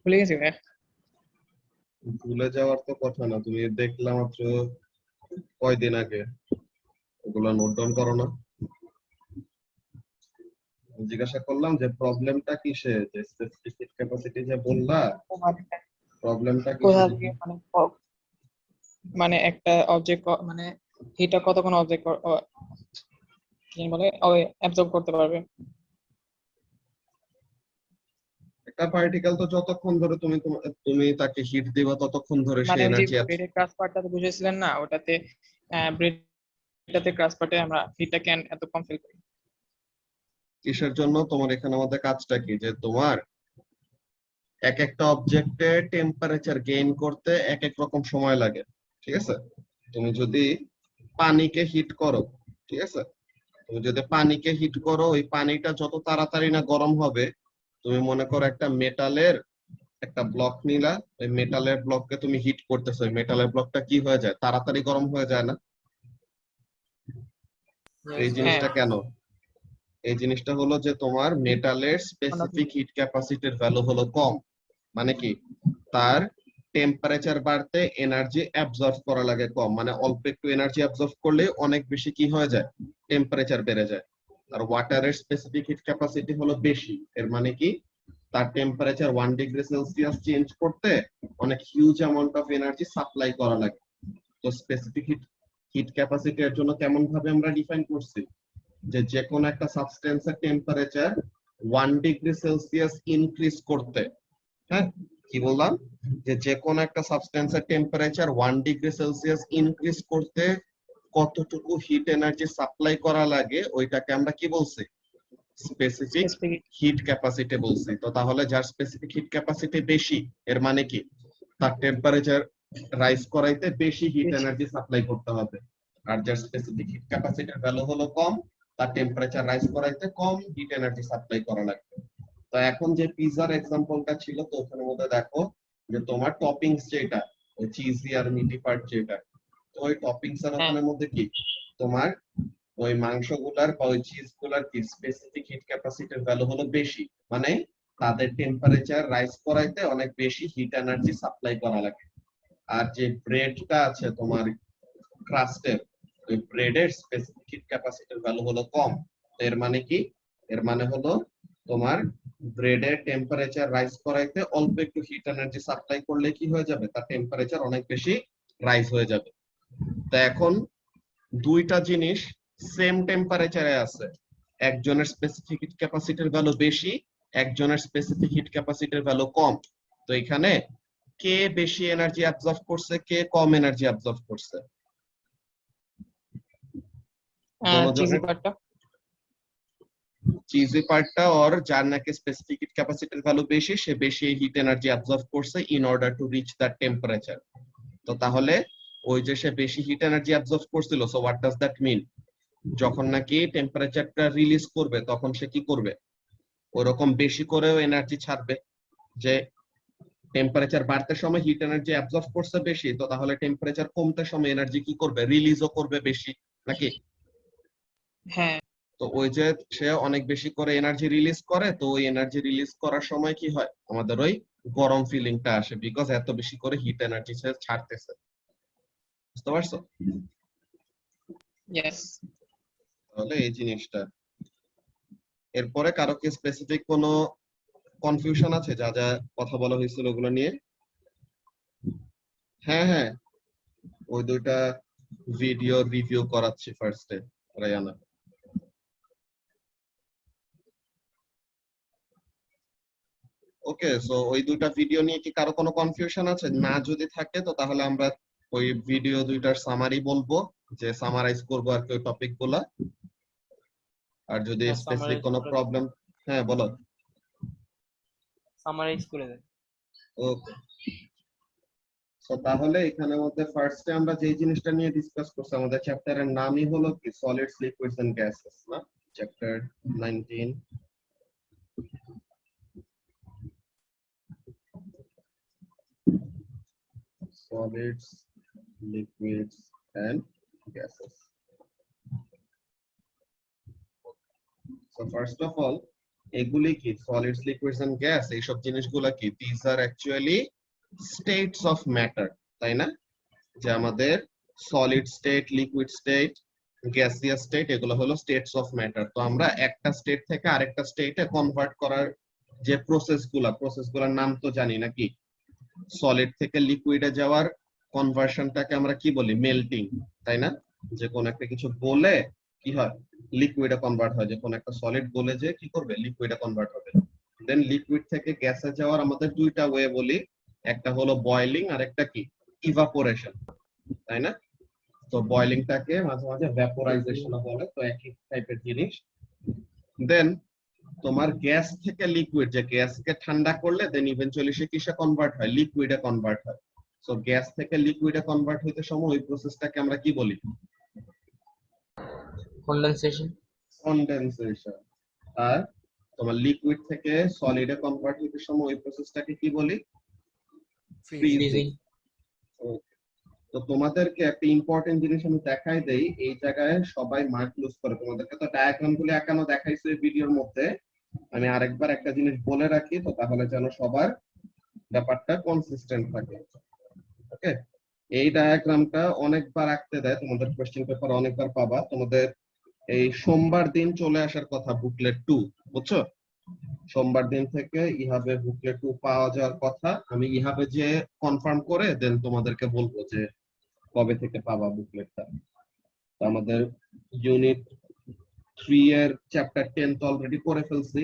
ভুলে গেছি ভাই। ভুলে যাওয়ার তো কথা না, তুমি দেখলাম মাত্র কয়দিন আগে, ওগুলো নোট ডাউন করো না? জিজ্ঞাসা করলাম যে প্রবলেমটা কিসে, যে স্পেসিফিক ক্যাপাসিটি যে বললা, প্রবলেমটা কিসে? কোথা থেকে মানে মানে একটা অবজেক্ট মানে হিটটা কতক্ষণ অবজেক্ট কি বলে অ্যাবজর্ব করতে পারবে। একটা পার্টিকেল তো যতক্ষণ ধরে তুমি তুমি তাকে হিট দিবা ততক্ষণ ধরে সে মানে ওই যে এনার্জি ব্রেডের ক্রাস্ট পার্টটা তো বুঝেছিলেন না, ওটাতে ব্রেডটাতে ক্রাস্ট পার্টে আমরা হিটটা কেন এত কম ফিল করি। কিসের জন্য তোমার এখানে আমাদের কাজটা কি, যে তোমার এক একটা অবজেক্টে টেম্পারেচার গেইন করতে এক এক রকম সময় লাগে, ঠিক আছে? তুমি যদি পানিকে হিট করো, ঠিক আছে, তুমি যদি পানিকে হিট করো, ওই পানিটা যত তাড়াতাড়ি না গরম হবে, তুমি মনে করো একটা মেটালের একটা ব্লক নিলা, ওই মেটালের ব্লককে তুমি হিট করতেছো, ওই মেটালের ব্লকটা কি হয়ে যায়, তাড়াতাড়ি গরম হয়ে যায় না? এই হ্যাঁ, জিনিসটা কেন? এই জিনিসটা হলো যে তোমার মেটালের স্পেসিফিক হিট ক্যাপাসিটির ভ্যালু হলো কম। মানে কি, তার টেম্পারেচার বাড়তে এনার্জি অ্যাবজর্ব করা লাগে কম, মানে অল্প একটু এনার্জি অ্যাবজর্ব করলে অনেক বেশি কি হয়ে যায়, টেম্পারেচার বেড়ে যায়। আর ওয়াটারের স্পেসিফিক হিট ক্যাপাসিটি হলো বেশি, এর মানে কি তার টেম্পারেচার 1 ডিগ্রি সেলসিয়াস চেঞ্জ করতে অনেক huge amount of energy supply করা লাগে। তো স্পেসিফিক হিট হিট ক্যাপাসিটি এর জন্য কেমন ভাবে আমরা ডিফাইন করছি, যে যে কোনো একটা সাবস্টেন্সের টেম্পারেচার 1 ডিগ্রি সেলসিয়াস ইনক্রিজ করতে, হ্যাঁ, কি বললাম, যে যে কোনো একটা সাবস্টেন্সের টেম্পারেচার 1 ডিগ্রি সেলসিয়াস ইনক্রিজ করতে কতটুকু হিট এনার্জি সাপ্লাই করা লাগে, ওইটাকে আমরা কি বলছি, স্পেসিফিক স্পেসিফিক। হিট ক্যাপাসিটি বলছি। তো তাহলে যার স্পেসিফিক হিট ক্যাপাসিটি বেশি, এর মানে কি তার টেম্পারেচার রাইজ করাইতে বেশি হিট এনার্জি সাপ্লাই করতে হবে। আর যার স্পেসিফিক হিট ক্যাপাসিটির ভ্যালু হলো কম, তার টেম্পারেচার রাইজ করাইতে কম হিট এনার্জি সাপ্লাই করা লাগবে। তো এখন যে পিজার এক্সাম্পলটা ছিল, তো ওখানের মধ্যে দেখো যে তোমার টপিংস যেটা, ওই চিজি আর মিটি পার্ট যেটা, তো ওই টপিংস এর হ্যাঁ, ওখানের মধ্যে কি তোমার ওই মাংসগুলার বা ওই চিজ গুলার কি স্পেসিফিক হিট ক্যাপাসিটির ভ্যালু হলো বেশি, মানে তাদের টেম্পারেচার রাইজ করাইতে অনেক বেশি হিট এনার্জি সাপ্লাই করা লাগে। আর যে ব্রেডটা আছে তোমার ক্রাস্টের, ওই ব্রেডের স্পেসিফিক হিট ক্যাপাসিটির ভ্যালু হলো কম। তো এর মানে কি, এর মানে হলো তোমার ব্রেডের টেম্পারেচার রাইজ করাইতে অল্প একটু হিট এনার্জি সাপ্লাই করলে কি হয়ে যাবে, তার টেম্পারেচার অনেক বেশি রাইজ হয়ে যাবে। তো এখন দুইটা জিনিস সেম টেম্পারেচারে আছে, একজনের স্পেসিফিক হিট ক্যাপাসিটির ভ্যালু বেশি, একজনের স্পেসিফিক হিট ক্যাপাসিটির ভ্যালু কম। তো এখানে কে বেশি এনার্জি অ্যাবজর্ব করছে, কে কম এনার্জি অ্যাবজর্ব করছে? চিজি দোনোজনের পার্টটা। চিজি পার্টটা, ওর যার নাকি স্পেসিফিক হিট ক্যাপাসিটির ভ্যালু বেশি, সে বেশি হিট এনার্জি অ্যাবজর্ব করছে in order to reach that temperature. তো তাহলে ওই যে সে বেশি হিট এনার্জি অ্যাবজর্ব করছিল, so what does that mean, যখন নাকি টেম্পারেচারটা রিলিজ করবে তখন সে কি করবে, ওরকম বেশি করেও এনার্জি ছাড়বে। যে টেম্পারেচার বাড়তে সময় হিট এনার্জি অ্যাবজর্ব করছে বেশি, তো তাহলে টেম্পারেচার কমতে সময় এনার্জি কি করবে, রিলিজও করবে বেশি, নাকি? হ্যাঁ, তো ওই যে সে অনেক বেশি করে এনার্জি রিলিজ করে, তো ওই এনার্জি রিলিজ করার সময় কি হয়, আমাদের ওই গরম ফিলিংটা আসে, বিকজ এত বেশি করে হিট এনার্জি সে ছাড়তেছে। বুঝতে পারছো? ইয়েস। তাহলে এই জিনিসটা, এরপরে কারো কি স্পেসিফিক কোনো কনফিউশন আছে যা যা কথা বলা হয়েছিল ওগুলো নিয়ে? হ্যাঁ হ্যাঁ, ওই দুইটা ভিডিও রিভিউ করাচ্ছি ফার্স্টে, রায়ানা। ওকে, সো ওই দুইটা ভিডিও নিয়ে কি কারো কোনো কনফিউশন আছে? না যদি থাকে তো তাহলে আমরা ওই ভিডিও দুইটার সামারি বলবো, যে সামারাইজ করবো আর কি ওই টপিক গুলা। আর যদি স্পেসিফিক সামারাইজ কোনো করে দেন। প্রবলেম, হ্যাঁ বলো। সামারাইজ করে দেন। ওকে, সো তাহলে এখানে মধ্যে ফার্স্টে আমরা যে জিনিসটা নিয়ে ডিসকাস করছি, আমাদের চ্যাপ্টারের নামই হলো কি সলিডস লিকুইডস এন্ড গ্যাসেস, না? Chapter 19, solids, liquids and gases. So first of all, এগুলি কি সলিডস লিকুইডস এন্ড গ্যাস এইসব জিনিসগুলা কি this are actually states of matter, তাই না? যে আমাদের solid state, liquid state, gaseous state এগুলো হলো স্টেটস অফ ম্যাটার। তো আমরা একটা স্টেট থেকে আরেকটা স্টেটে কনভার্ট করার যে প্রসেসগুলোর নাম তো জানি নাকি? সলিড থেকে লিকুইডে যাওয়ার কনভার্সনটাকে আমরা কি বলি? মেল্টিং, তাই না? যে কোন একটা কিছু গলে কি হয়? লিকুইডে কনভার্ট হয়। যে কোন একটা সলিড গলে যে কি করবে? লিকুইডে কনভার্ট হবে। দেন লিকুইড থেকে গ্যাসে যাওয়ার আমাদের দুইটা ওয়ে বলি, একটা হলো বয়লিং আর একটা কি? ইভাপোরেশন, তাই না? তো বয়লিংটাকে মাঝে মাঝে ভ্যাপোরাইজেশন বলে, তো একই টাইপের জিনিস। দেন তোমার গ্যাস থেকে লিকুইড, যে গ্যাসকে ঠান্ডা করলে দেন ইভেন্চুয়ালি সে কিসে কনভার্ট হয়? লিকুইডে কনভার্ট হয়। সো গ্যাস থেকে লিকুইডে কনভার্ট হইতে সময় ওই প্রসেসটাকে আমরা কি বলি? কন্ডেনসেশন। কনডেনসেশন। আর তোমার লিকুইড থেকে সলিডে কনভার্ট হইতে সময় ওই প্রসেসটাকে কি বলি? ফ্রিজিং। তো তোমাদেরকে একটা ইম্পর্টেন্ট জিনিস আমি দেখাই দেই, এই জায়গায় সবাই মার্ক লুজ করে। তোমাদেরকে তো ডায়াগ্রাম গুলো একানো দেখাইছে ভিডিওর মধ্যে, আমি আরেকবার একটা জিনিস বলে রাখি, তো তাহলে যেন সবার ব্যাপারটা কনসিস্টেন্ট থাকে। ওকে, এই ডায়াগ্রামটা অনেকবার আঁকতে দেয়, তোমাদের কোশ্চেন পেপার অনেকবার পাবা। তোমাদের এই সোমবার দিন চলে আসার কথা বুকলেট 2, বুঝছো? সোমবার দিন থেকে ইহাবে বুকলেট 2 পাওয়া যাওয়ার কথা। আমি ইহাবে যে কনফার্ম করে দেন তোমাদেরকে বলবো যে কবে থেকে পাবা বুকলেটটা। তো আমাদের ইউনিট 3 এর চ্যাপ্টার 10 তো অলরেডি করে ফেলছি।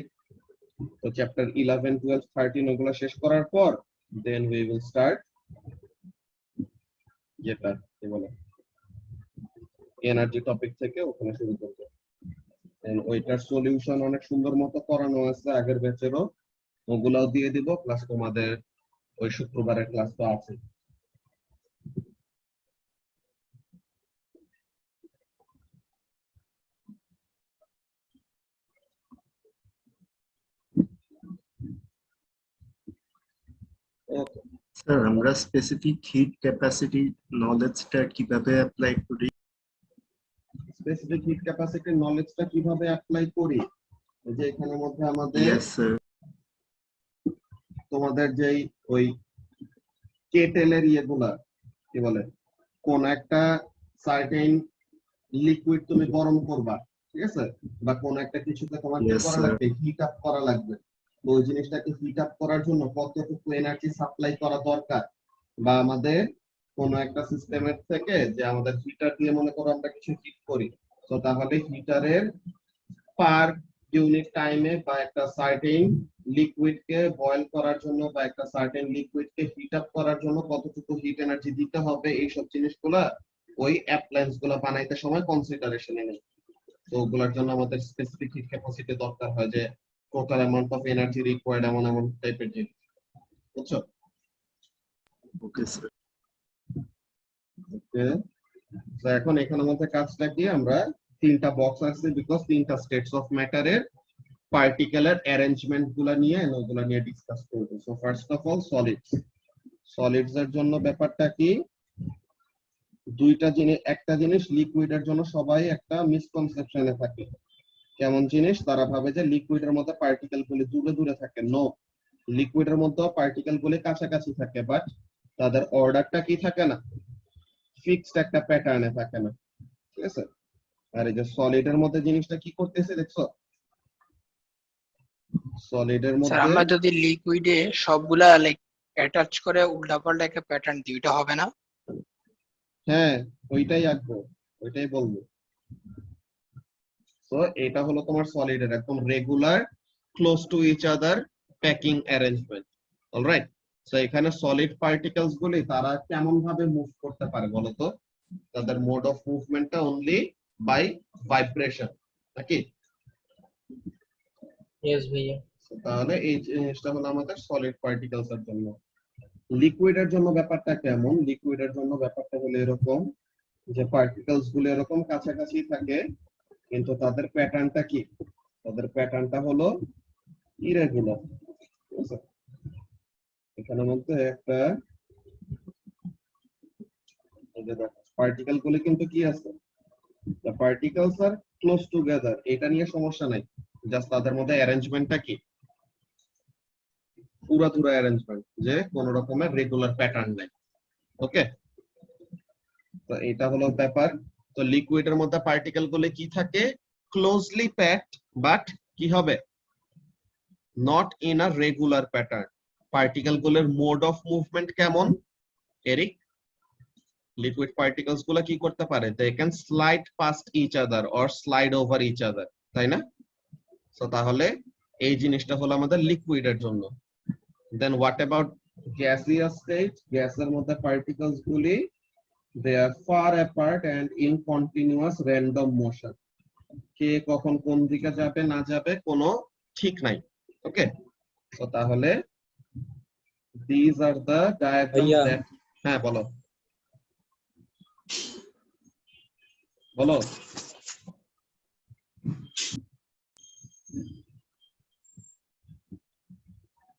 তো চ্যাপ্টার 11, 12, 13 ওগুলো শেষ করার পর দেন উই উইল স্টার্ট যেটা কি বলে এনার্জি টপিক থেকে ওখানে শুরু করব। দেন ওইটার সলিউশন অনেক সুন্দর মতো করানো আছে আগের ব্যাচেরও, ওগুলাও দিয়ে দিব, প্লাস তোমাদের ওই শুক্রবারের ক্লাস তো আছে। ওকে, স্যার আমরা স্পেসিফিক হিট ক্যাপাসিটি নলেজটা কিভাবে অ্যাপ্লাই করি? স্পেসিফিক হিট ক্যাপাসিটি নলেজটা কিভাবে অ্যাপ্লাই করি? এই যে এখানের মধ্যে আমাদের ইয়েস স্যার। তোমাদের যেই ওই কেটেলের ইয়েগুলা কি বলে, কোন একটা সার্টেন লিকুইড তুমি গরম করবা, ঠিক আছে? বা কোন একটা কিছুতে তোমার কি Yes, করা sir. লাগবে? হিট আপ করা লাগবে। তো ওই জিনিসটাকে হিট আপ করার জন্য কতটুকু এনার্জি সাপ্লাই করা দরকার, বা আমাদের কোন একটা সিস্টেমের থেকে যে আমাদের হিটার দিয়ে মনে করো আমরা কিছু হিট করি, তো তাহলে হিটারের পার ইউনিট টাইমে বা একটা সার্টেন লিকুইডকে বয়েল করার জন্য বা একটা সার্টেন লিকুইডকে হিট আপ করার জন্য কতটুকু হিট এনার্জি দিতে হবে, এইসব জিনিসগুলা ওই অ্যাপ্লায়েন্স গুলা বানাইতে সময় কনসিডারেশনে নেই। তো ওগুলোর জন্য আমাদের স্পেসিফিক হিট ক্যাপাসিটি দরকার হয়, যে total amount of energy required এমন এমন টাইপের জিনিস, বুঝছো? Okay sir. ওকে, তো এখন এখানের মধ্যে কাজটা কি, আমরা তিনটা বক্স আছে বিকজ তিনটা স্টেটস অফ ম্যাটারের পার্টিকুলার অ্যারেঞ্জমেন্ট গুলা নিয়ে ওগুলা নিয়ে ডিসকাস করব। So first of all solids. Solids এর জন্য ব্যাপারটা কি, দুইটা জিনিস, একটা জিনিস লিকুইডের জন্য সবাই একটা মিসকনসেপশনে থাকে। কেমন জিনিস? তারা ভাবে যে লিকুইডের মধ্যে পার্টিকেল গুলি দূরে দূরে থাকে। নো, লিকুইডের মধ্যে পার্টিকেল গুলি কাছাকাছি থাকে, বাট তাদের অর্ডারটা কি থাকে না, ফিক্সড একটা প্যাটার্নে থাকে না, ঠিক আছে? আর এই যে সলিডের মধ্যে জিনিসটা কি করতেছে দেখছো? সলিডের স্যার মধ্যে আমরা যদি লিকুইডে সবগুলা লাইক অ্যাটাচ করে উল্টাপাল্টা একটা প্যাটার্ন দিই, ওটা হবে না? হ্যাঁ, ওইটাই আঁকবো, ওইটাই বলবো। তো এটা হলো তোমার সলিডের একদম regular close to each other packing arrangement. Alright, so এখানে সলিড পার্টিকেলস গুলি তারা কেমন ভাবে মুভ করতে পারে বলো তো? তাদের মোড অফ মুভমেন্টটা অনলি বাই ভাইব্রেশন, নাকি? ইয়েস ভাইয়া। তাহলে এই জিনিসটা হলো আমাদের সলিড পার্টিকেলস এর জন্য। লিকুইডের জন্য ব্যাপারটা কেমন? লিকুইডের জন্য ব্যাপারটা হলো এরকম যে পার্টিকেলস গুলো এরকম কাছাকাছি থাকে, কিন্তু তাদের প্যাটার্নটা কি? তাদের প্যাটার্নটা হলো ইরেগুলার, ঠিক আছে? এখানের মধ্যে একটা পার্টিকেল গুলো কিন্তু কি আছে, the particles are close together, এটা নিয়ে সমস্যা নাই। জাস্ট তাদের মধ্যে অ্যারেঞ্জমেন্টটা কি পুরাধুরা অ্যারেঞ্জমেন্ট, যে কোন রকমের রেগুলার প্যাটার্ন নাই। ওকে, তো এটা হলো ব্যাপার। তো লিকুইডের মধ্যে পার্টিকেল গুলো কি থাকে, ক্লোজলি প্যাকড, বাট কি হবে, not in a regular pattern. Particle গুলোর মোড অফ মুভমেন্ট কেমন এরিক? লিকুইড পার্টিকেলস গুলো কি করতে পারে, they can slide past each other or slide over each other, তাই না? তো তাহলে এই জিনিসটা হলো আমাদের লিকুইডের জন্য। Then what about gaseous state? গ্যাসের মধ্যে পার্টিকেলস গুলি they are far apart and in continuous random motion. কে কখন কোন দিকে যাবে না যাবে কোনো ঠিক নাই। ওকে, তো তাহলে দিস আর দ্য ডায়াগ্রামস ভাইয়া দ্যাট, হ্যাঁ বলো বলো।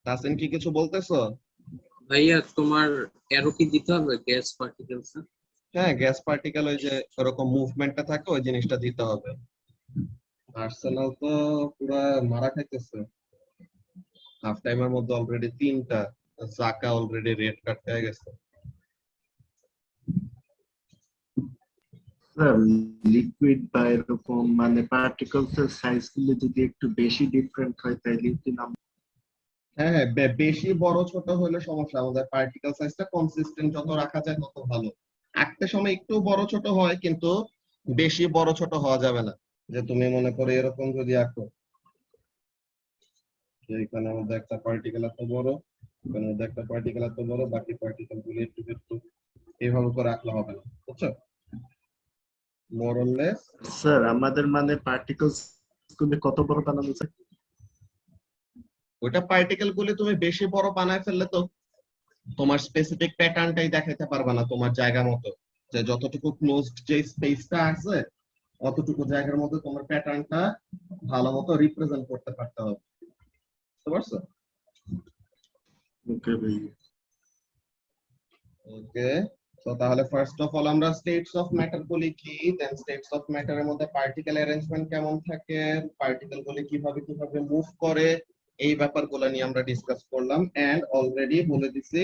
তাসিন কি কিছু বলতেছো? ভাইয়া তোমার অ্যারো কি দিতে হবে গ্যাস পার্টিকেলস? হ্যাঁ, গ্যাস পার্টিকেল ওই যে ওরকম মুভমেন্টটা থাকে ওই জিনিসটা দিতে হবে। আর্সেনাল তো পুরা মারা খাইতেছে, হাফ টাইমের মধ্যে অলরেডি 3টা, জাকা অলরেডি রেড কার্ড পেয়ে গেছে। স্যার লিকুইড বা এরকম মানে পার্টিকেলস এর সাইজ গুলো যদি একটু বেশি ডিফারেন্ট হয় তাহলে কি নাম? হ্যাঁ হ্যাঁ, বেশি বড় ছোট হলে সমস্যা, আমাদের পার্টিকেল সাইজটা কনসিস্টেন্ট যত রাখা যায় তত ভালো। আঁকতে সময় একটু বড় ছোট হয়, কিন্তু বেশি বড় ছোট হওয়া যাবে না। যে তুমি মনে করো এরকম যদি আঁকো, যে এখানে মধ্যে একটা পার্টিকেল এত বড়, এখানে মধ্যে একটা পার্টিকেল এত বড়, বাকি পার্টিকেল গুলি একটু একটু এইভাবে করে আঁকলে হবে না, বুঝছো? More or less. স্যার আমাদের মানে পার্টিকেলস গুলো কত বড় বানানো যায়? ওইটা পার্টিকেল গুলি তুমি বেশি বড় বানায় ফেললে তো তোমার স্পেসিফিক প্যাটার্নটাই দেখাতে পারবে না তোমার জায়গা মতো। যে যতটুকু ক্লোজড যে স্পেসটা আছে অতটুকু জায়গার মধ্যে তোমার প্যাটার্নটা ভালো মতো রিপ্রেজেন্ট করতে পারতে হবে, বুঝতে পারছো? ওকে ভাই। ওকে, তো তাহলে ফার্স্ট অফ অল আমরা স্টেটস অফ ম্যাটার বলি কি, দেন স্টেটস অফ ম্যাটারের মধ্যে পার্টিকেল অ্যারেঞ্জমেন্ট কেমন থাকে, পার্টিকেল গুলি কিভাবে কিভাবে মুভ করে, এই ব্যাপারগুলো নিয়ে আমরা ডিসকাস করলাম। এন্ড অলরেডি বলে দিছি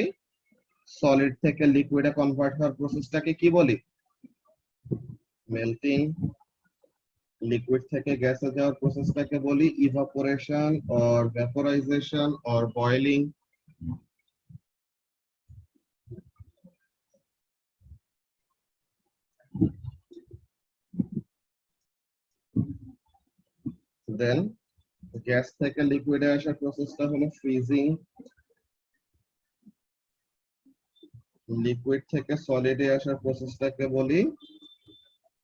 সলিড থেকে লিকুইডে কনভার্ট হওয়ার প্রসেসটাকে কি বলি, মেল্টিং। লিকুইড থেকে গ্যাসে যাওয়ার প্রসেসটাকে বলি evaporation or vaporization or boiling. Then gas থেকে লিকুইডে আসার প্রসেসটা হলো ফ্রিজিং। লিকুইড থেকে সলিডে আসার প্রসেসটাকে বলি,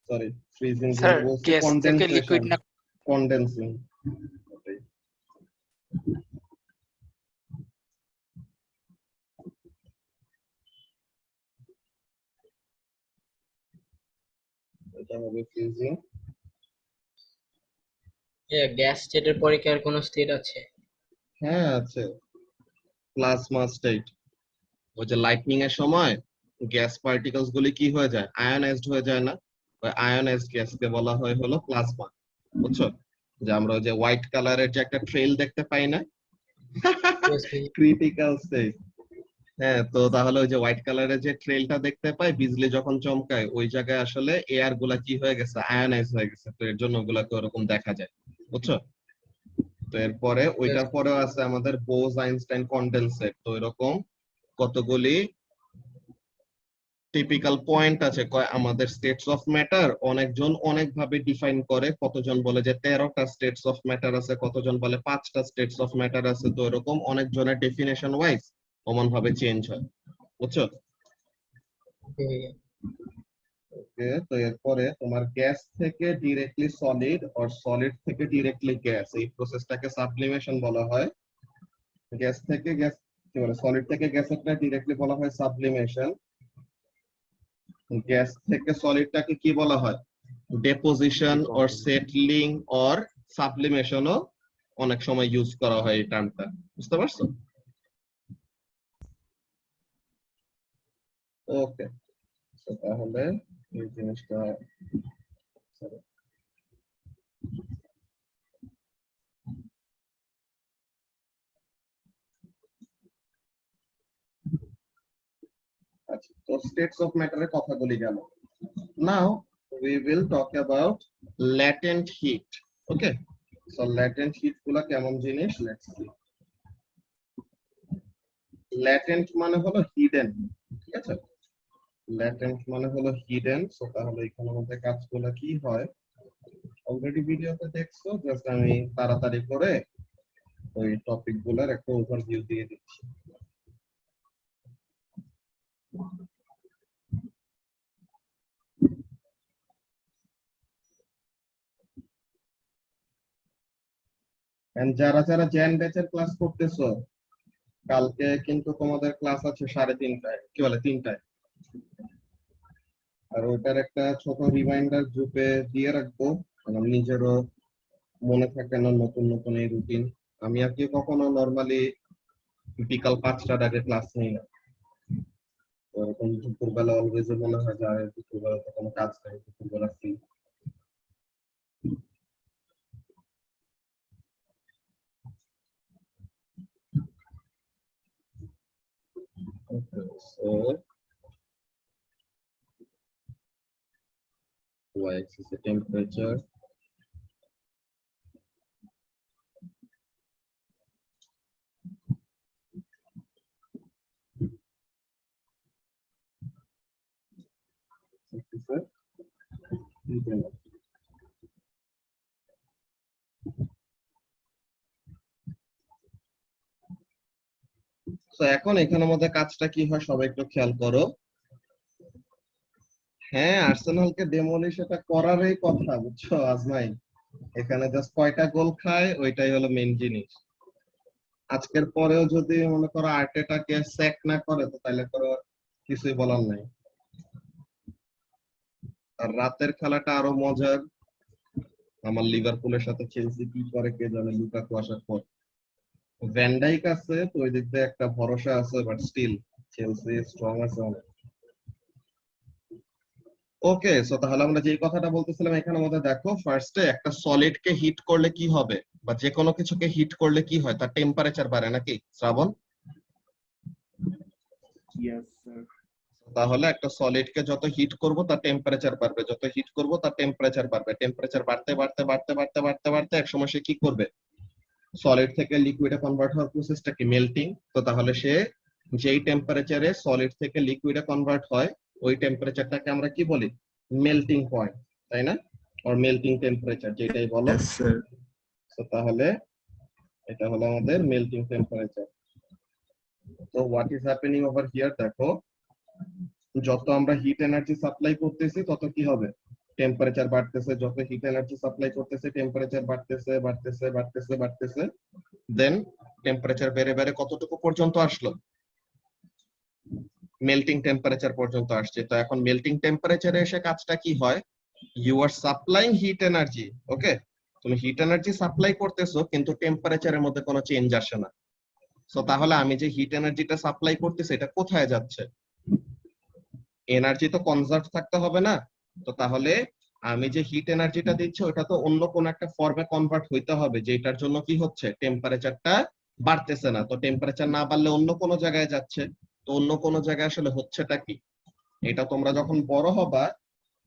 সরি ফ্রিজিং স্যার ভুল বলছি, গ্যাস থেকে লিকুইড কন্ডেনসেশন, না কন্ডেন্সিং। এটা হবে ফ্রিজিং। গ্যাস স্টেটের পরে কি আর কোনো স্টেট আছে? হ্যাঁ আছে, প্লাজমা স্টেট। ওই যে লাইটনিং এর সময় গ্যাস পার্টিকেলস গুলি কি হয়ে যায়, আয়নাইজড হয়ে যায় না? ওই আয়নাইজড গ্যাসকে বলা হয় হলো প্লাজমা, বুঝছো? যে আমরা ওই যে হোয়াইট কালারের যে একটা ট্রেল দেখতে পাই না, Yes, ভাই। Critical state. হ্যাঁ, তো তাহলে ওই যে হোয়াইট কালারের যে ট্রেলটা দেখতে পাই বিজলি যখন চমকায়, ওই জায়গায় আসলে এয়ার গুলা কি হয়ে গেছে, আয়নাইজ হয়ে গেছে, তো এর জন্য ওগুলাকে ওরকম দেখা যায়, বুঝছো? তো এরপরে Yes, ওইটার পরেও আছে আমাদের বোস আইনস্টাইন কন্ডেনসেট। তো এরকম কতগুলি টিপিক্যাল পয়েন্ট আছে, আমাদের স্টেটস অফ ম্যাটার অনেকজন অনেক ভাবে ডিফাইন করে। কতজন বলে যে 13টা স্টেটস অফ ম্যাটার আছে, কতজন বলে 5টা স্টেটস অফ ম্যাটার আছে। তো এরকম অনেকজনের ডেফিনেশন ওয়াইজ অমন ভাবে চেঞ্জ হয়, বুঝছো? okay, ভাইয়া। ওকে, তো এরপরে তোমার গ্যাস থেকে ডিরেক্টলি সলিড আর সলিড থেকে ডিরেক্টলি গ্যাস, এই প্রসেসটাকে সাবলিমেশন বলা হয়। গ্যাস থেকে গ্যাস কি বলে, সলিড থেকে গ্যাসেরটা ডিরেক্টলি বলা হয় সাবলিমেশন। গ্যাস থেকে সলিডটাকে কি বলা হয়, ডেপোজিশন অর সেটলিং অর সাবলিমেশনও অনেক সময় ইউজ করা হয় এই টার্মটা, বুঝতে পারছো? ওকে, তাহলে এই জিনিসটা আছে। তো স্টেটস অফ ম্যাটারের কথাগুলি গেল। নাও we will talk about latent heat. Okay, so latent heat গুলা কেমন জিনিস, let's see. latent মানে হলো হিডেন, ঠিক আছে? latent মানে হলো হিডেন। সো তাহলে এখানের মধ্যে কাজগুলো কি হয় অলরেডি ভিডিওতে দেখছো, জাস্ট আমি তাড়াতাড়ি করে ওই টপিক গুলার একটা ওভারভিউ দিয়ে দিচ্ছি। এন্ড যারা যারা জেন ব্যাচের ক্লাস করতেছো, কালকে কিন্তু তোমাদের ক্লাস আছে 3:30টায়, কি বলে 3টায়। আর ওটার একটা ছোট রিমাইন্ডার গ্রুপে দিয়ে রাখবো, আমার নিজেরও মনে থাকে না নতুন নতুন এই রুটিন। আমি আর কি কখনো নরমালি বিকাল 5টার আগে ক্লাস নেই না, ওরকম দুপুরবেলা অলওয়েজ মনে হয় যায় দুপুরবেলা তো কোনো কাজ নেই, দুপুরবেলা free. Okay, so y-axis is the temperature, this is the heat energy. So এখন এখানের মধ্যে কাজটা কি হয় সবাই একটু খেয়াল করো। হ্যাঁ, আর্সেনালকে ডেমোলিশ এটা করারই কথা, বুঝছো আজমাই? এখানে জাস্ট কয়টা গোল খায় ওইটাই হলো মেইন জিনিস। আজকের পরেও যদি মনে করো আর্টেটাকে স্যাক না করে তো তাহলে তো কিছুই বলার নাই। আর রাতের খেলাটা আরো মজার, আমার লিভারপুলের সাথে চেলসি কি করে কে জানে, লুকাকু আসার পর। ভ্যান ডাইক আছে তো ওই দিক দিয়ে একটা ভরসা আছে, বাট স্টিল চেলসি স্ট্রং আছে অনেক। ওকে, সো তাহলে আমরা যে কথাটা বলতেছিলাম এখানে মধ্যে দেখো, ফার্স্টে একটা সলিড কে হিট করলে কি হবে, বা যে কোনো কিছুকে হিট করলে কি হয়, তার টেম্পারেচার বাড়ে নাকি শ্রাবণ? Yes, sir. তাহলে একটা সলিড কে যত হিট করব তার টেম্পারেচার বাড়বে, যত হিট করব তার টেম্পারেচার বাড়বে, টেম্পারেচার বাড়তে বাড়তে বাড়তে বাড়তে বাড়তে বাড়তে এক সময় সে কি করবে, সলিড থেকে লিকুইডে কনভার্ট হওয়ার প্রসেসটা কি মেল্টিং। তো তাহলে সে যেই টেম্পারেচারে সলিড থেকে লিকুইডে কনভার্ট হয় ওই টেম্পারেচারটাকে আমরা কি বলি, মেল্টিং পয়েন্ট, তাই না? আর মেল্টিং টেম্পারেচার যেটাই বলো। Yes, sir. তো তাহলে এটা হলো আমাদের মেল্টিং টেম্পারেচার। তো what is happening over here, দেখো যত আমরা হিট এনার্জি সাপ্লাই করতেছি তত কি হবে, টেম্পারেচার বাড়তেছে, যত হিট এনার্জি সাপ্লাই করতেছে টেম্পারেচার বাড়তেছে বাড়তেছে বাড়তেছে বাড়তেছে, দেন টেম্পারেচার বেড়ে বেড়ে কতটুকু পর্যন্ত আসলো, মেল্টিং টেম্পারেচার পর্যন্ত আসছে। তো এখন মেল্টিং টেম্পারেচারে এসে কাজটা কি হয়, you are supplying heat energy. Okay, তুমি হিট এনার্জি সাপ্লাই করতেছো কিন্তু টেম্পারেচারের মধ্যে কোনো চেঞ্জ আসে না। সো তাহলে আমি যে হিট এনার্জিটা সাপ্লাই করতেছি এটা কোথায় যাচ্ছে, এনার্জি তো কনজার্ভ থাকতে হবে না। তো তাহলে আমি যে হিট এনার্জিটা দিচ্ছি ওটা তো অন্য কোন একটা ফর্মে কনভার্ট হইতে হবে, যেটার জন্য কি হচ্ছে, টেম্পারেচারটা বাড়তেছে না। তো টেম্পারেচার না বাড়লে অন্য কোনো জায়গায় যাচ্ছে, তো অন্য কোনো জায়গায় আসলে হচ্ছেটা কি, এটা তোমরা যখন বড় হবা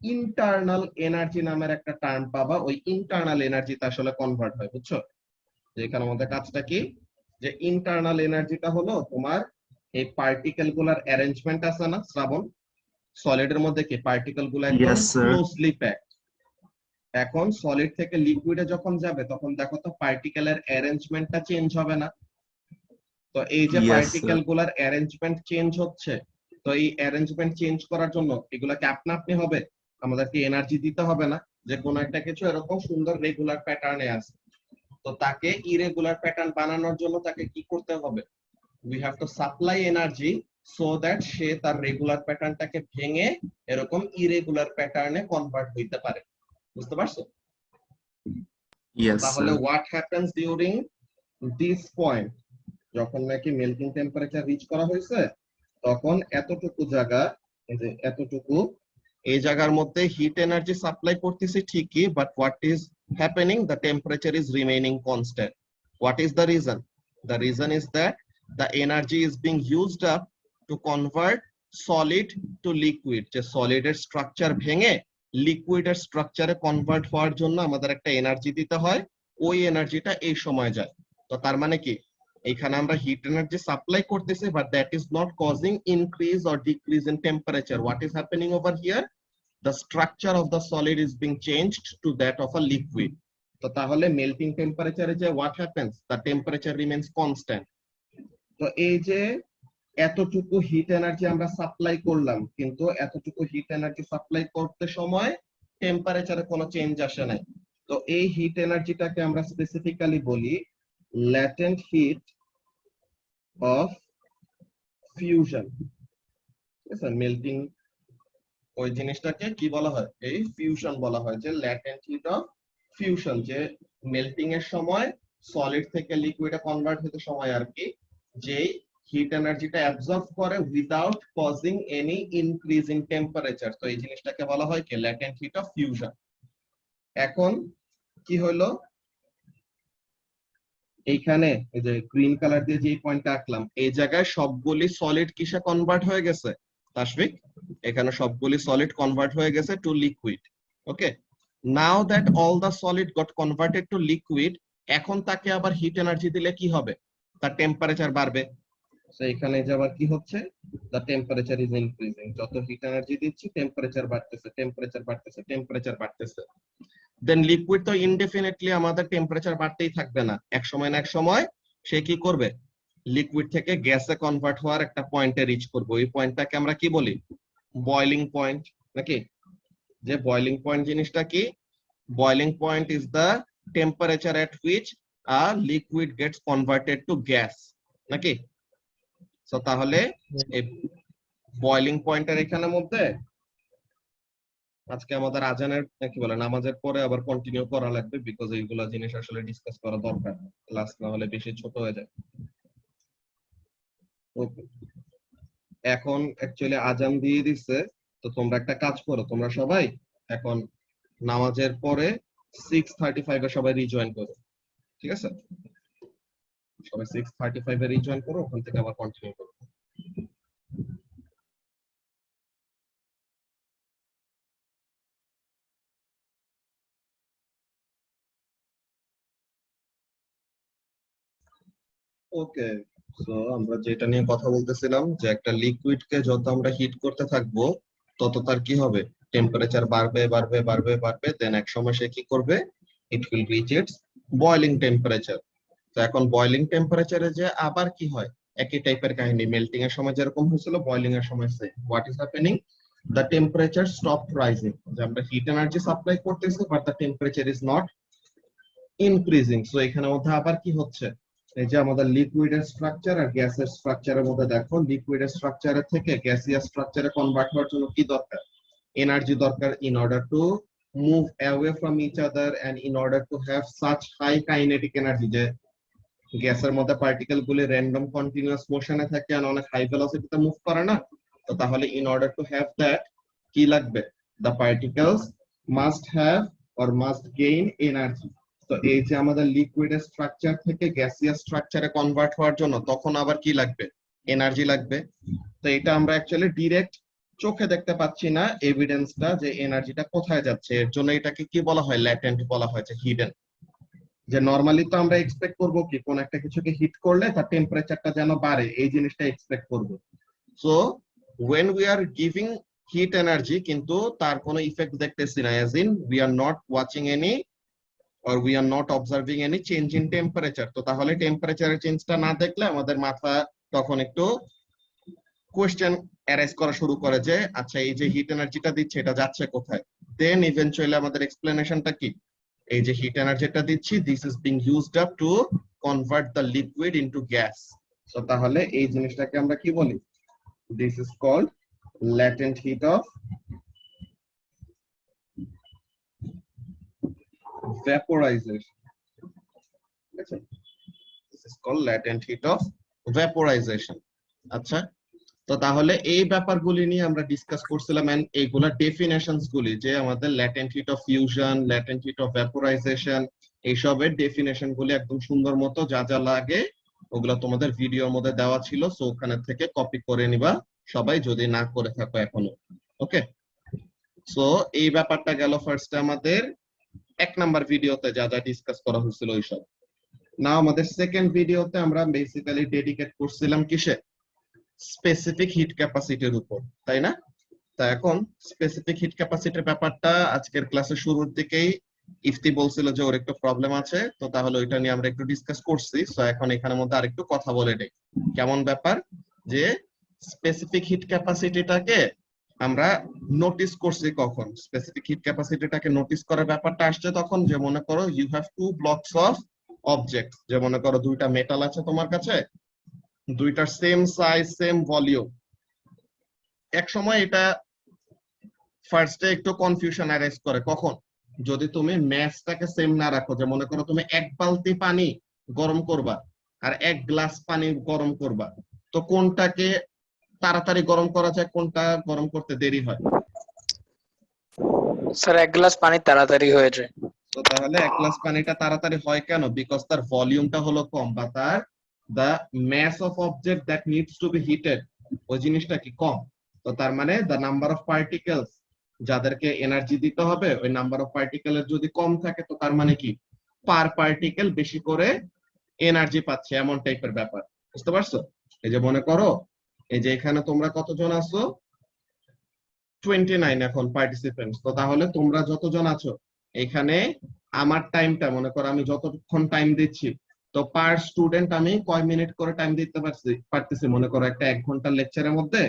ইন্টারনাল এনার্জি নামের একটা টার্ম পাবা, ওই ইন্টারনাল এনার্জিটা আসলে কনভার্ট হয়, বুঝছো? যে এখানের মধ্যে কাজটা কি, যে ইন্টারনাল এনার্জিটা হলো তোমার এই পার্টিকেল গুলার অ্যারেঞ্জমেন্ট আছে না শ্রাবণ, সলিডের মধ্যে কি পার্টিকেল গুলো একদম Yes, sir. Closely packed. এখন সলিড থেকে লিকুইডে যখন যাবে তখন দেখো তো পার্টিকেলের অ্যারেঞ্জমেন্টটা চেঞ্জ হবে না। তো এই যে Yes, পার্টিকেল sir. গুলার অ্যারেঞ্জমেন্ট চেঞ্জ হচ্ছে, তো এই অ্যারেঞ্জমেন্ট চেঞ্জ করার জন্য এগুলাকে আপনা আপনি হবে, আমাদেরকে এনার্জি দিতে হবে না। যে কোনো একটা কিছু এরকম সুন্দর রেগুলার প্যাটার্নে আছে, তো তাকে ইরেগুলার প্যাটার্ন বানানোর জন্য তাকে কি করতে হবে, we have to supply energy so that সে তার রেগুলার প্যাটার্নটাকে ভেঙে এরকম ইরেগুলার প্যাটার্নে কনভার্ট হইতে পারে। বুঝতে পারছো? Yes, তাহলে sir. what happens during this point, যখন নাকি মেল্টিং টেম্পারেচার রিচ করা হয়েছে তখন এতটুকু জায়গা, এই যে এতটুকু, এই জায়গার মধ্যে হিট এনার্জি সাপ্লাই করতেছি ঠিকই, but what is happening, the temperature is remaining constant. What is the reason? The reason is that the energy is being used up to convert solid to liquid, যে সলিডের structure ভেঙে লিকুইডের স্ট্রাকচারে convert হওয়ার জন্য আমাদের একটা energy দিতে হয়, ওই এনার্জিটা এই সময় যায়। তো তার মানে কি, এখানে আমরা হিট এনার্জি সাপ্লাই করতেছি, but that is not causing increase or decrease in temperature. What is happening over here? The structure of the solid is being changed to that of a liquid. তো তাহলে melting টেম্পারেচারে যে what happens, the temperature remains constant. তো এই যে এতটুকু hit energy আমরা supply করলাম, কিন্তু এতটুকু হিট এনার্জি সাপ্লাই করতে সময় টেম্পারেচারে কোনো চেঞ্জ আসে নাই। তো এই হিট এনার্জিটাকে আমরা স্পেসিফিক্যালি বলি ল্যাটেন্ট হিট অফ ফিউশন। ঠিক আছে, মেল্টিং ওই জিনিসটাকে কি বলা হয়? এই ফিউশন বলা হয়, যে ল্যাটেন্ট হিট অফ ফিউশন, যে মেল্টিং এর সময় সলিড থেকে লিকুইডে কনভার্ট হতে সময় আর কি, যেই হিট এনার্জিটা অ্যাবজর্ব করে without causing any increase in temperature. তো এই জিনিসটাকে বলা হয় কি ল্যাটেন্ট হিট অফ ফিউশন। এখন কি হলো, এইখানে এই যে গ্রিন কালার দিয়ে যে পয়েন্টটা আঁকলাম, এই জায়গায় সবগুলি সলিড কিসে কনভার্ট হয়ে গেছে তাশফিক? এখানে সবগুলি সলিড কনভার্ট হয়ে গেছে to liquid. Okay, now that all the solid got converted to liquid, এখন তাকে আবার হিট এনার্জি দিলে কি হবে? তার টেম্পারেচার বাড়বে। তো এখানে যে আবার কি হচ্ছে, দ্য টেম্পারেচার ইজ ইনক্রিজিং। যত হিট এনার্জি দিচ্ছি টেম্পারেচার বাড়তেছে, টেম্পারেচার বাড়তেছে, টেম্পারেচার বাড়তেছে। দেন লিকুইড তো ইনডেফিনিটলি আমাদের টেম্পারেচার বাড়তেই থাকবে না, এক সময় না এক সময় সে কি করবে? লিকুইড থেকে গ্যাসে কনভার্ট হওয়ার একটা পয়েন্টে রিচ করবে। ওই পয়েন্টটাকে আমরা কি বলি? বয়লিং পয়েন্ট, নাকি? যে বয়লিং পয়েন্ট জিনিসটা কি? Boiling point is the temperature at which a liquid gets converted to gas, নাকি? সো তাহলে এই বয়লিং পয়েন্টের এখানে মধ্যে আজকে আমাদের আজানের কি বলে নামাজের পরে আবার কন্টিনিউ করা লাগবে, বিকজ এইগুলা জিনিস আসলে ডিসকাস করা দরকার, ক্লাস না হলে বেশি ছোট হয়ে যায়। ওকে, এখন অ্যাকচুয়ালি আজান দিয়ে দিচ্ছে, তো তোমরা একটা কাজ করো, তোমরা সবাই এখন নামাজের পরে 6:35 এ সবাই রিজয়েন করো, ঠিক আছে? সবাই 6:35 এ রিজয়েন করো, ওখান থেকে আবার কন্টিনিউ করো। ওকে, সো আমরা যেটা নিয়ে কথা বলতেছিলাম, যে একটা লিকুইডকে যত আমরা হিট করতে থাকবো তত তার কি হবে? টেম্পারেচার বাড়বে বাড়বে বাড়বে বাড়বে, দেন এক সময় সে কি করবে? It will reach it's boiling temperature. তো এখন বয়লিং টেম্পারেচারে যে আবার কি হয়? একই টাইপের কাহিনী, মেল্টিং এর সময় যেরকম হয়েছিল বয়লিং এর সময় say what is happening? The temperature stop rising. যে আমরা হিট এনার্জি সাপ্লাই করতেছি, but the temperature is not increasing. So এখানে মধ্যে আবার কি হচ্ছে? এই যে আমাদের লিকুইডের স্ট্রাকচার আর গ্যাসের স্ট্রাকচারের মধ্যে দেখো, লিকুইডের স্ট্রাকচারের থেকে গ্যাসিয়াস স্ট্রাকচারে কনভার্ট হওয়ার জন্য কি দরকার? এনার্জি দরকার, in order to move away from each other and in order to have such high kinetic energy, যে গ্যাসের মধ্যে পার্টিকেল গুলি র্যান্ডম কন্টিনিউয়াস মোশনে থাকে আর অনেক হাই ভেলোসিটিতে মুভ করে না? তো তাহলে in order to have that কি লাগবে? The particles must have or must gain energy. তো এই যে আমাদের লিকুইডের স্ট্রাকচার থেকে গ্যাসিয়াস স্ট্রাকচারে কনভার্ট হওয়ার জন্য তখন আবার কি লাগবে? এনার্জি লাগবে। তো এটা আমরা অ্যাকচুয়ালি ডিরেক্ট চোখে দেখতে পাচ্ছি না এভিডেন্সটা, যে এনার্জিটা কোথায় যাচ্ছে। এর জন্য এটাকে কি বলা হয়? ল্যাটেন্ট বলা হয়, যে হিডেন। যে নরমালি তো আমরা এক্সপেক্ট করব কি, কোন একটা কিছুকে হিট করলে তার টেম্পারেচারটা যেন বাড়ে, এই জিনিসটা এক্সপেক্ট করব। So when we are giving heat energy, কিন্তু তার কোনো ইফেক্ট দেখতেছি না, as in we are not watching any or we are not observing any change in temperature। তো তাহলে টেম্পারেচারের চেঞ্জটা না দেখলে আমাদের মাথা তখন একটু কোয়েশ্চেন অ্যারাইজ করা শুরু করে, যে আচ্ছা এই যে হিট এনার্জিটা দিচ্ছে এটা যাচ্ছে কোথায়? দেন ইভেন্চুয়ালি আমাদের এক্সপ্লেনেশনটা কি? এই যে হিট এনার্জিটা দিচ্ছি, this is being used up to convert the liquid into gas. তো তাহলে এই জিনিসটাকে আমরা কি বলি? This is called latent heat of vaporization। ঠিক আছে, this is called latent heat of vaporization। আচ্ছা, তো তাহলে এই ব্যাপারগুলি নিয়ে আমরা ডিসকাস করছিলাম, এন্ড এইগুলা ডেফিনেশনস গুলি, যে আমাদের latent heat of fusion, latent heat of vaporisation, এইসবের ডেফিনেশন গুলি একদম সুন্দর মতো যা যা লাগে ওগুলা তোমাদের ভিডিওর মধ্যে দেওয়া ছিল, সো ওখানে থেকে কপি করে নিবা, সবাই, যদি না করে থাকো এখনো। ওকে, সো এই ব্যাপারটা গেল ফার্স্টে আমাদের 1 নাম্বার ভিডিওতে যা যা ডিসকাস করা হয়েছিল ওইসব। না, আমাদের সেকেন্ড ভিডিওতে আমরা বেসিক্যালি ডেডিকেট করছিলাম কিসে? স্পেসিফিক হিট ক্যাপাসিটির উপর, তাই না? তা এখন স্পেসিফিক হিট ক্যাপাসিটির ব্যাপারটা আজকের ক্লাসের শুরুর দিকেই ইফতি বলছিল যে ওর একটু প্রবলেম আছে, তো তাহলে ওইটা নিয়ে আমরা একটু ডিসকাস করছি। সো এখন এখানের মধ্যে আরেকটু কথা বলে নেই। কেমন ব্যাপার যে স্পেসিফিক হিট ক্যাপাসিটিটাকে আমরা নোটিস করছি কখন? স্পেসিফিক হিট ক্যাপাসিটিটাকে নোটিস করার ব্যাপারটা আসছে তখন, যে মনে করো you have two blocks of object, যে মনে করো দুইটা মেটাল আছে তোমার কাছে, দুইটার সেম সাইজ সেম ভলিউম। এক সময় এটা ফার্স্টে একটু কনফিউশন অ্যারাইজ করে, কখন? যদি তুমি ম্যাসটাকে সেম না রাখো, যে মনে করো তুমি 1 বালতি পানি গরম করবা আর 1 গ্লাস পানি গরম করবা, তো কোনটাকে তাড়াতাড়ি গরম করা যায়, কোনটা গরম করতে দেরি হয়? স্যার 1 গ্লাস পানি তাড়াতাড়ি হয়ে যায়। তো তাহলে 1 গ্লাস পানিটা তাড়াতাড়ি হয় কেন? বিকজ তার ভলিউমটা হলো কম, বা তার the mass of object that needs to be heated, ওই জিনিসটা কি কম। তো তার মানে দ্য নাম্বার অফ পার্টিকেলস যাদেরকে এনার্জি দিতে হবে, ওই নাম্বার অফ পার্টিকেলের যদি কম থাকে, তো তার মানে কি পার পার্টিকেল বেশি করে এনার্জি পাচ্ছে, এমন টাইপের ব্যাপার। বুঝতে পারছো? এই যে মনে করো, এই যে এখানে তোমরা কতজন আছো? 29 এখন পার্টিসিপেন্টস। তো তাহলে তোমরা যতজন আছো এখানে, আমার টাইমটা মনে করো আমি যতক্ষণ টাইম দিচ্ছি, তো পার স্টুডেন্ট আমি কয় মিনিট করে টাইম দিতে পারতেছি? মনে করো একটা 1 ঘন্টার লেকচারের মধ্যে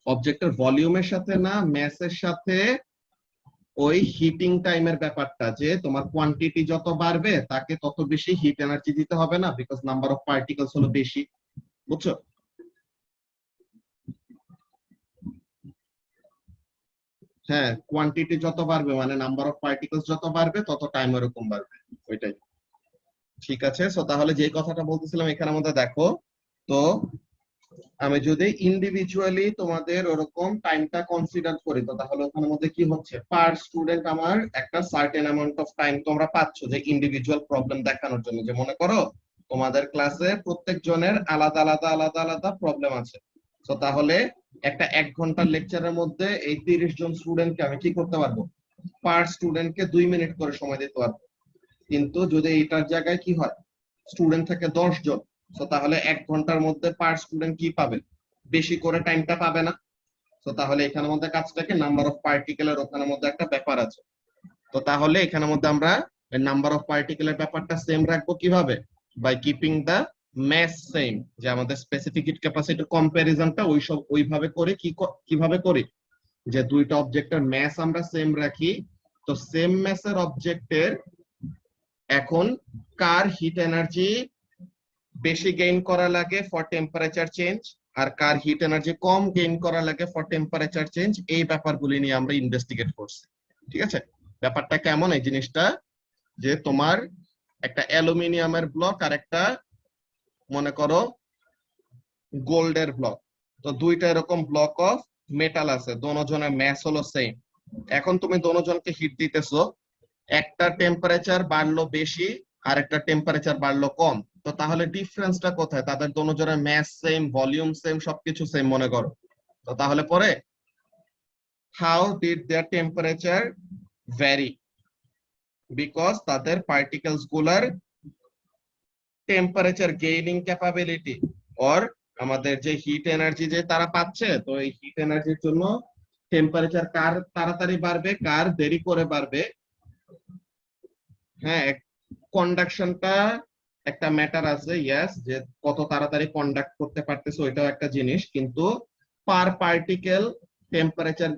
অবজেক্টের ভলিউমের সাথে না, ম্যাসের সাথে ওই হিটিং টাইমের ব্যাপারটা, যে তোমার কোয়ান্টিটি যত বাড়বে তাকে তত বেশি হিট এনার্জি দিতে হবে না, বিকজ নাম্বার অফ পার্টিকেলস হলো বেশি। বুঝছো? হ্যাঁ, কোয়ান্টিটি যত বাড়বে মানে নাম্বার অফ পার্টিকেলস যত বাড়বে তত টাইম এরকম বাড়বে, ওইটাই। ঠিক আছে, সো তাহলে যে কথাটা বলতেছিলাম এখানে আমাদের দেখো, তো আমি যদি ইন্ডিভিজুয়ালি তোমাদের ওরকম টাইমটা কনসিডার করি, তো তাহলে ওখানের মধ্যে কি হচ্ছে? পার স্টুডেন্ট আমার একটা সার্টেন অ্যামাউন্ট অফ টাইম তোমরা পাচ্ছ, যে ইন্ডিভিজুয়াল প্রবলেম দেখানোর জন্য। যে মনে করো তোমাদের ক্লাসে প্রত্যেক জনের আলাদা আলাদা আলাদা আলাদা প্রবলেম আছে, তো তাহলে একটা 1 ঘন্টার লেকচারের মধ্যে এই 30 জন স্টুডেন্টকে আমি কি করতে পারবো? পার স্টুডেন্টকে 2 মিনিট করে সময় দিতে পারবো। কিন্তু যদি এইটার জায়গায় কি হয়, স্টুডেন্ট থাকে 10 জন, তো তাহলে 1 ঘন্টার মধ্যে পার স্টুডেন্ট কি পাবে? বেশি করে টাইমটা পাবে না। তো তাহলে এখানের মধ্যে কাজটাকে নাম্বার অফ পার্টিকেলের ওখানের মধ্যে একটা ব্যাপার আছে। তো তাহলে এখানের মধ্যে আমরা নাম্বার অফ পার্টিকেলের ব্যাপারটা সেম রাখবো কিভাবে? By keeping the mass same. যে আমাদের স্পেসিফিক হিট ক্যাপাসিটি কম্পারিজনটা ওইভাবে করে, কিভাবে করি? যে দুইটা অবজেক্টের ম্যাস আমরা সেম রাখি, তো সেম ম্যাসের অবজেক্টের এখন কার হিট এনার্জি বেশি গেইন করা লাগে ফর টেম্পারেচার চেঞ্জ, আর কার হিট এনার্জি কম গেইন করা লাগে ফর টেম্পারেচার চেঞ্জ, এই ব্যাপারগুলি নিয়ে আমরা ইনভেস্টিগেট করছি। ঠিক আছে? ব্যাপারটা কেমন এই জিনিসটা? যে তোমার একটা অ্যালুমিনিয়ামের ব্লক আর একটা মনে করো গোল্ডের ব্লক, তো দুইটা এরকম ব্লক অফ মেটাল আছে, দোনোজনের ম্যাস হলো সেম। এখন তুমি দোনোজনকে হিট দিতেছো, একটা টেম্পারেচার বাড়লো বেশি আর একটা টেম্পারেচার বাড়লো কম, তো তাহলে ডিফারেন্সটা কোথায়? তাদের দোনোজনের ম্যাস সেম, ভলিউম সেম, সবকিছু সেম মনে করো, তো তাহলে পরে how did their temperature vary? Because তাদের পার্টিকেলস গুলার টেম্পারেচার গেইনিং ক্যাপাবিলিটি অর আমাদের যে হিট এনার্জি যে তারা পাচ্ছে, তো এই হিট এনার্জির জন্য টেম্পারেচার কার তাড়াতাড়ি বাড়বে, কার দেরি করে বাড়বে। হ্যাঁ, কন্ডাকশনটা একটা ম্যাটার আছে, ইয়েস, যে কত তাড়াতাড়ি কন্ডাক্ট করতে পারতেছে ওইটাও একটা জিনিস, কিন্তু পার পার্টিকেল টেম্পারেচার।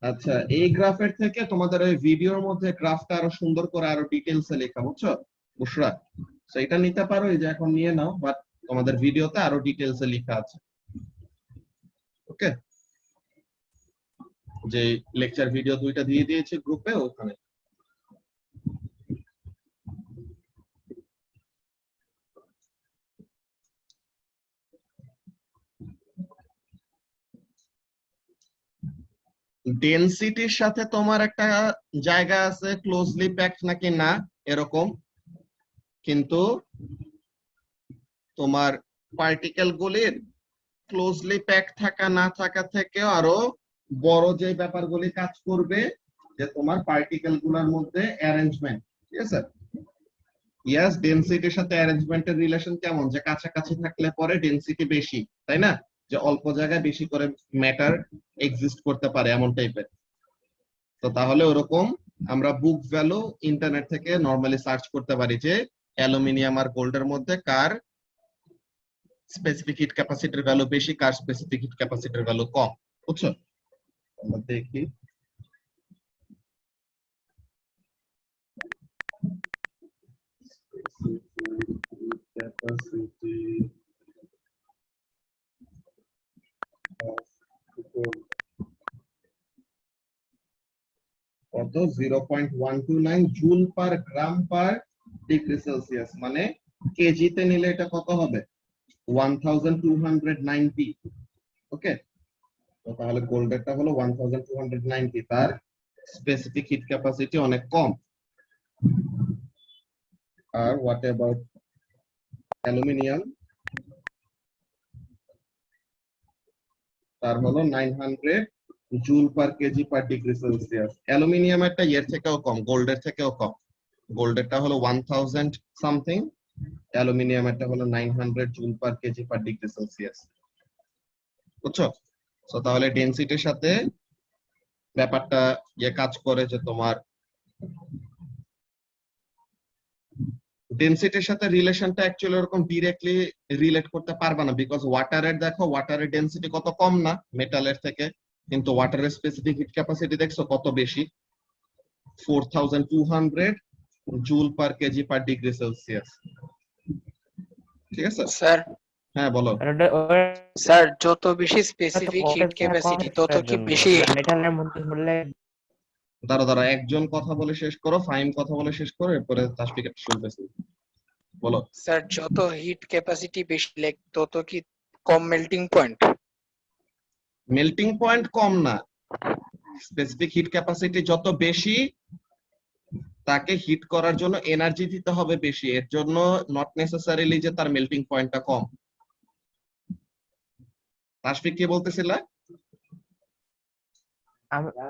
আচ্ছা, এই গ্রাফের থেকে তোমাদের ওই ভিডিওর মধ্যে গ্রাফটা আরো সুন্দর করে আরো ডিটেইলসে লেখা, বুঝছো বুশরা? তো এটা নিতে পারো, এই যে এখন নিয়ে নাও, বাট তোমাদের ভিডিওতে আরো ডিটেইলসে লেখা আছে। ওকে, যে লেকচার ভিডিও দুইটা দিয়ে দিয়েছি গ্রুপে, ওখানে। ডেনসিটির সাথে তোমার একটা জায়গা আছে ক্লোজলি প্যাকড নাকি না এরকম, কিন্তু তোমার পার্টিকেল গুলির ক্লোজলি প্যাক থাকা না থাকা থেকে আরো বড় যে ব্যাপারগুলি কাজ করবে, যে তোমার পার্টিকেল গুলোর মধ্যে অ্যারেঞ্জমেন্ট, ঠিক আছে? ইয়াস, ডেনসিটির সাথে অ্যারেঞ্জমেন্টের রিলেশন কেমন, যে কাছাকাছি থাকলে পরে ডেনসিটি বেশি, তাই না? যে অল্প জায়গায় বেশি করে ম্যাটার এক্সিস্ট করতে পারে এমন টাইপের। তো তাহলে ওরকম আমরা বুক ভ্যালু ইন্টারনেট থেকে নরমালি সার্চ করতে পারি যে অ্যালুমিনিয়াম আর গোল্ডের মধ্যে কার স্পেসিফিক হিট ক্যাপাসিটির ভ্যালু বেশি, কার স্পেসিফিক হিট ক্যাপাসিটির ভ্যালু কম। বুঝছো? আমরা দেখি ক্যাপাসিটি কত, 0.129 জুল পার গ্রাম পার ডিগ্রি সেলসিয়াস, মানে কেজিতে নিলে এটা কত হবে, 1290। ওকে, তো তাহলে গোল্ডেরটা হলো 1290, তার স্পেসিফিক হিট ক্যাপাসিটি অনেক কম। আর হোয়াট অ্যাবাউট অ্যালুমিনিয়াম, তার হলো 900 joule per kg per degree Celsius. অ্যালুমিনিয়ামেরটা এর থেকেও কম, গোল্ডের থেকেও কম। গোল্ডেরটা হলো 1000 সামথিং, অ্যালুমিনিয়ামেরটা হলো 900 joule per kg per degree Celsius. বুঝছো? তো তাহলে ডেনসিটির সাথে ব্যাপারটা কাজ করে যে তোমার ডেনসিটির সাথে রিলেশনটা অ্যাকচুয়ালি এরকম ডিরেক্টলি রিলেট করতে পারবে না, বিকজ ওয়াটারের দেখো ওয়াটারের ডেনসিটি কত কম না মেটালের থেকে, কিন্তু ওয়াটারের স্পেসিফিক হিট ক্যাপাসিটি দেখছো কত বেশি, 4200 joule per kg per degree Celsius. ঠিক আছে স্যার হ্যাঁ বলো। স্যার যত বেশি স্পেসিফিক হিট ক্যাপাসিটি তত কি বেশি মেটালের মধ্যে ধরলে দাঁড়া একজন কথা বলে শেষ করো, ফাইম কথা বলে শেষ করো, এরপরে তাসফিক শুনতেছি, বলো। স্যার যত হিট ক্যাপাসিটি বেশি তত কি কম মেল্টিং পয়েন্ট? মেল্টিং পয়েন্ট কম না, স্পেসিফিক হিট ক্যাপাসিটি যত বেশি তাকে হিট করার জন্য এনার্জি দিতে হবে বেশি, এর জন্য নট নেসেসারিলি যে তার মেল্টিং পয়েন্টটা কম। তাসফিক কি বলতেছিলা?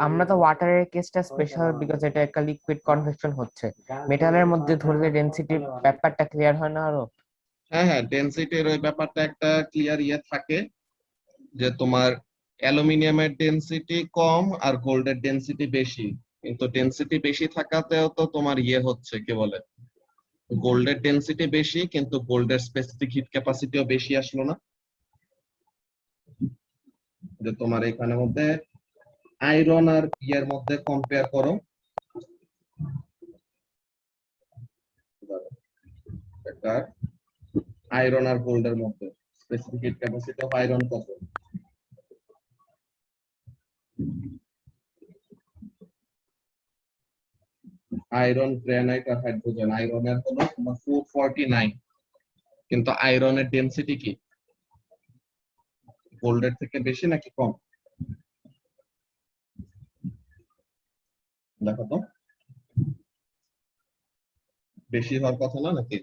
আমরা তো ওয়াটারের কেসটা স্পেশাল বিকজ এটা একটা লিকুইড কনভেকশন হচ্ছে, মেটালের মধ্যে ধরলে ডেনসিটির ব্যাপারটা ক্লিয়ার হয় না আরো? হ্যাঁ, ডেনসিটির ওই ব্যাপারটা একটা ক্লিয়ার থাকে যে তোমার অ্যালুমিনিয়ামের ডেনসিটি কম আর গোল্ডের ডেনসিটি বেশি, কিন্তু ডেনসিটি বেশি থাকাতেও তো তোমার হচ্ছে কি বলে, গোল্ডের ডেনসিটি বেশি কিন্তু গোল্ডের স্পেসিফিক হিট ক্যাপাসিটিও বেশি আসলো না। যে তোমার এখানে মধ্যে আয়রন আর মধ্যে কম্পেয়ার করো, আয়রন আর গোল্ডের মধ্যে specific heat capacity of iron কত? আয়রন, গ্রানাইট আর হাইড্রোজেন। আয়রনের হলো তোমার 449, কিন্তু আয়রনের ডেনসিটি কি গোল্ডের থেকে বেশি নাকি কম? দেখো তো, বেশি হওয়ার কথা না নাকি?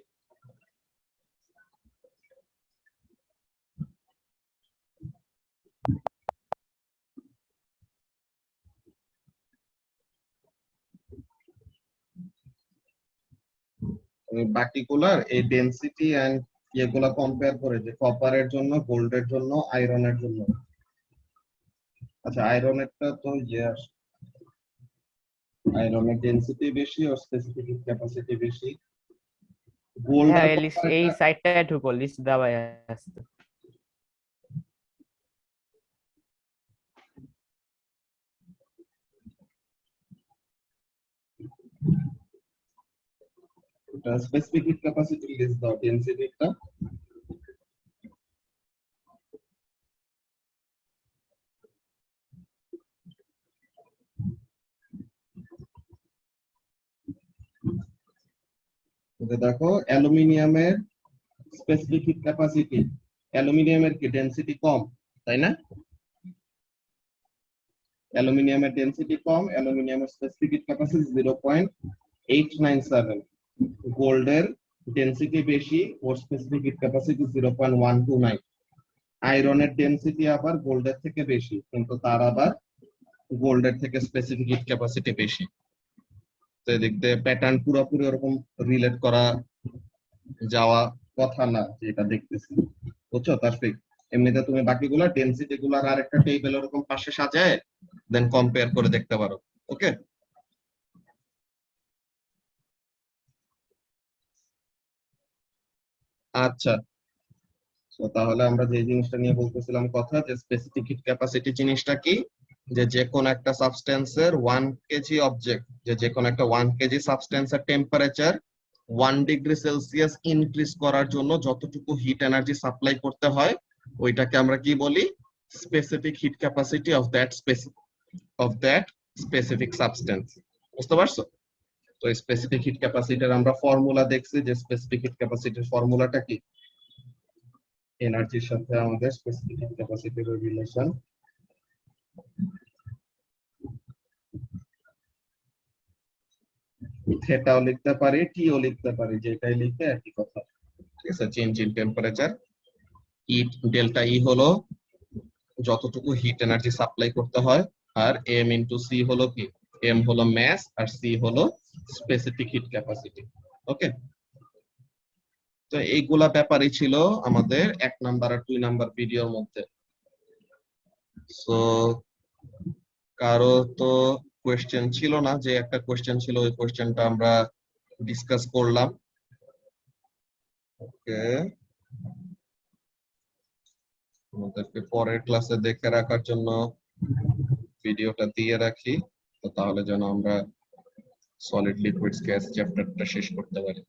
বাকিগুলার এই ডেনসিটি এন্ড এগুলা কম্পেয়ার করে যে কপারের জন্য, গোল্ডের জন্য, আয়রনের জন্য। আচ্ছা আয়রনেরটা তো আয়রনের ডেনসিটি বেশি আর স্পেসিফিক ক্যাপাসিটি বেশি। গোল্ড আর এই সাইটটায় ঢুকো, লিস্ট দেওয়া আছে। স্পেসিফিক হিট ক্যাপাসিটি লিস্ট দাও, ডেনসিটিটা দেখো। অ্যালুমিনিয়ামের স্পেসিফিক হিট ক্যাপাসিটি, অ্যালুমিনিয়ামের কি ডেনসিটি কম, তাই না? অ্যালুমিনিয়ামের ডেনসিটি কম, অ্যালুমিনিয়ামের স্পেসিফিক হিট ক্যাপাসিটি 0.897, গোল্ডের ডেনসিটি বেশি, ওর স্পেসিফিক হিট ক্যাপাসিটি 0.129। আয়রনের ডেনসিটি আবার গোল্ডের থেকে বেশি, কিন্তু তার আবার গোল্ডের থেকে স্পেসিফিক হিট ক্যাপাসিটি বেশি। তো এদিক দিয়ে প্যাটার্ন পুরোপুরি ওরকম রিলেট করা যাওয়া কথা না, যেটা দেখতেছি, বুঝছো তাসফিক? এমনিতে তুমি বাকিগুলা ডেনসিটি গুলার আর একটা টেবিল ওরকম পাশে সাজায় দেন কম্পেয়ার করে দেখতে পারো। ওকে, আচ্ছা। তো তাহলে আমরা যে জিনিসটা নিয়ে বলতেছিলাম কথা, যে স্পেসিফিক হিট ক্যাপাসিটি জিনিসটা কি, যে কোনো একটা সাবস্টেন্সের 1 কেজি অবজেক্ট, যে কোনো একটা 1 কেজি সাবস্টেন্সের টেম্পারেচার 1 ডিগ্রি সেলসিয়াস ইনক্রিজ করার জন্য যতটুকু হিট এনার্জি সাপ্লাই করতে হয়, ওইটাকে আমরা কি বলি? Specific heat capacity of that specific substance. বুঝতে পারছো? তো স্পেসিফিক হিট ক্যাপাসিটির আমরা ফর্মুলা দেখছি, যে স্পেসিফিক হিট ক্যাপাসিটির ফর্মুলাটা কি? এনার্জির সাথে আমাদের স্পেসিফিক হিট ক্যাপাসিটির রিলেশন থেটাও লিখতে পারি, টিও লিখতে পারি, যেটাই লিখতে একই কথা। ঠিক আছে, change in temperature. Heat delta E হলো যতটুকু হিট এনার্জি সাপ্লাই করতে হয়, আর এম ইনটু সি হলো কি? এম হলো ম্যাস আর সি হলো স্পেসিফিক হিট ক্যাপাসিটি। ওকে, তো এইগুলা ব্যাপারই ছিল আমাদের 1 নাম্বার আর 2 নাম্বার ভিডিওর মধ্যে। সো কারো তো কোয়েশ্চেন ছিল না? যে একটা কোয়েশ্চেন ছিল, ওই কোয়েশ্চেনটা আমরা ডিসকাস করলাম। ওকে, আমাদেরকে পরের ক্লাসে দেখে রাখার জন্য ভিডিওটা দিয়ে রাখি, তো তাহলে যেন আমরা সলিড লিকুইডস গ্যাস চ্যাপ্টারটা শেষ করতে পারি।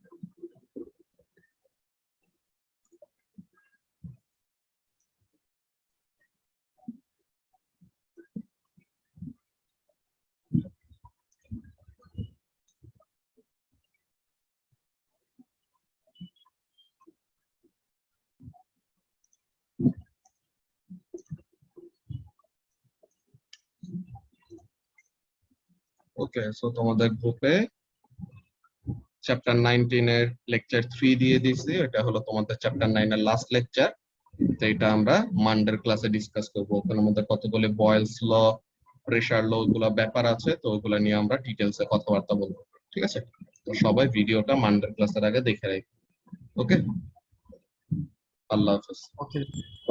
ওকে, সো তোমাদের গ্রুপে চ্যাপ্টার 19 এর লেকচার 3 দিয়ে দিয়েছি। এটা হলো তোমাদের চ্যাপ্টার 9 এর লাস্ট লেকচার। তো এটা আমরা মানডের ক্লাসে ডিসকাস করব। ওখানের মধ্যে কতগুলো বয়েলস ল, প্রেসার ল, ওগুলো ব্যাপার আছে, তো ওগুলো নিয়ে আমরা ডিটেইলসে কথাবার্তা বলবো। ঠিক আছে, তো সবাই ভিডিওটা মানডের ক্লাসের আগে দেখে রাখি। ওকে, আল্লাহ হাফেজ। ওকে,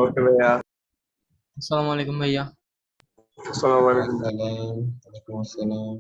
ওকে ভাইয়া, আসসালামু আলাইকুম ভাইয়া। আসসালামু আলাইকুম। ওয়ালাইকুম আসসালাম।